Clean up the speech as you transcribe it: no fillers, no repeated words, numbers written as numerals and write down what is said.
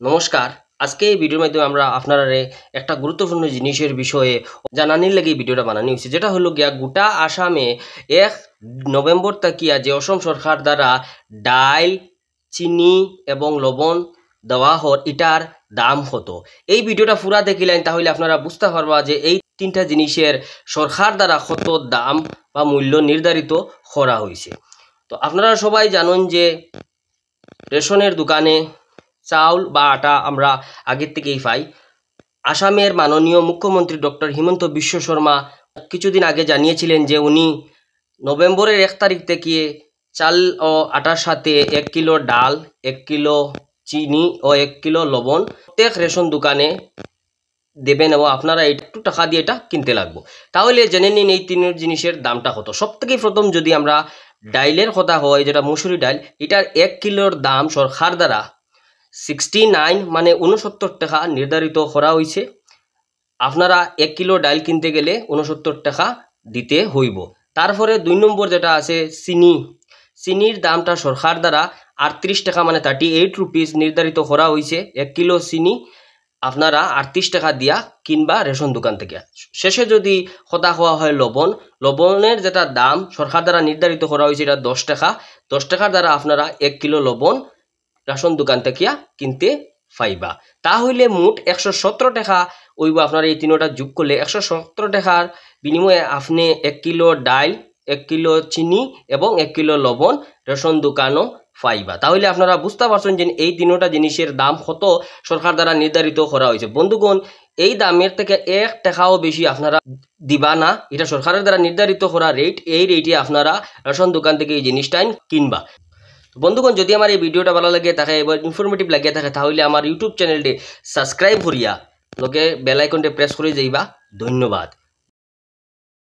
নমস্কার। আজকে এই ভিডিওর মাধ্যমে আমরা আপনারা একটা গুরুত্বপূর্ণ জিনিসের বিষয়ে জানানির লাগে এই ভিডিওটা বানানো হয়েছে, যেটা হলো গিয়া গোটা আসামে 1 নভেম্বর তাকিয়া যে অসম সরকার দ্বারা ডাইল, চিনি এবং লবণ দেওয়া হয়, এটার দাম কত। এই ভিডিওটা পুরা দেখিলেন তাহলে আপনারা বুঝতে পারবা যে এই তিনটা জিনিসের সরকার দ্বারা কত দাম বা মূল্য নির্ধারিত করা হয়েছে। তো আপনারা সবাই জানেন যে রেশনের দোকানে চাউল বা আটা আমরা আগের থেকেই পাই। আসামের মাননীয় মুখ্যমন্ত্রী ডক্টর হিমন্ত বিশ্ব শর্মা কিছুদিন আগে জানিয়েছিলেন যে উনি নভেম্বরের 1 তারিখ থেকে চাল ও আটার সাথে 1 কিলো ডাল, 1 কিলো চিনি ও 1 কিলো লবণ প্রত্যেক রেশন দোকানে দেবেন এবং আপনারা একটু টাকা দিয়ে এটা কিনতে লাগবে। তাহলে জেনে নিন এই তিন জিনিসের দামটা কত। সব থেকে প্রথম যদি আমরা ডাইলের কথা হয়, যেটা মুসুরি ডাল, এটার 1 কিলোর দাম সরকার দ্বারা 69 মানে 69 টাকা নির্ধারিত করা হয়েছে। আপনারা 1 কিলো ডাল কিনতে গেলে 69 টাকা দিতে হইব। তারপরে 2 নম্বর যেটা আছে চিনির দামটা সরকার দ্বারা 38 টাকা মানে 38 রুপিস নির্ধারিত করা হয়েছে। 1 কিলো চিনি আপনারা 38 টাকা দিয়া কিনবা রেশন দোকান থেকে। শেষে যদি কথা হওয়া হয় লবণের যেটা দাম সরকার দ্বারা নির্ধারিত করা হয়েছে, এটা 10 টাকা। 10 টাকার দ্বারা আপনারা 1 কিলো লবণ রেশন দোকান থেকে কিনতে পাইবা। তাহলে মোট 117 টাকা ওইব। আপনারা এই তিনটা যোগ করলে 117 টাকার বিনিময়ে আপনি 1 কিলো ডাল, 1 কিলো চিনি এবং 1 কিলো লবণ রেশন দোকানও পাইবা। তাহলে আপনারা বুঝতে পারছেন যে এই তিনটা জিনিসের দাম কত সরকার দ্বারা নির্ধারিত করা হয়েছে। বন্ধুগণ, এই দামের থেকে 1 টাকাও বেশি আপনারা দিবা না। এটা সরকারের দ্বারা নির্ধারিত করা রেট। এই রেটে আপনারা রেশন দোকান থেকে এই জিনিসটাই কিনবা। বন্ধুগণ, যদি আমার এই ভিডিওটা ভালো লাগে থাকে এবং ইনফরমেটিভ লাগিয়ে থাকে তাহলে আমার ইউটিউব চ্যানেলটি সাবস্ক্রাইব করিয়া লগে বেল আইকনটি প্রেস করে যাইবা। ধন্যবাদ।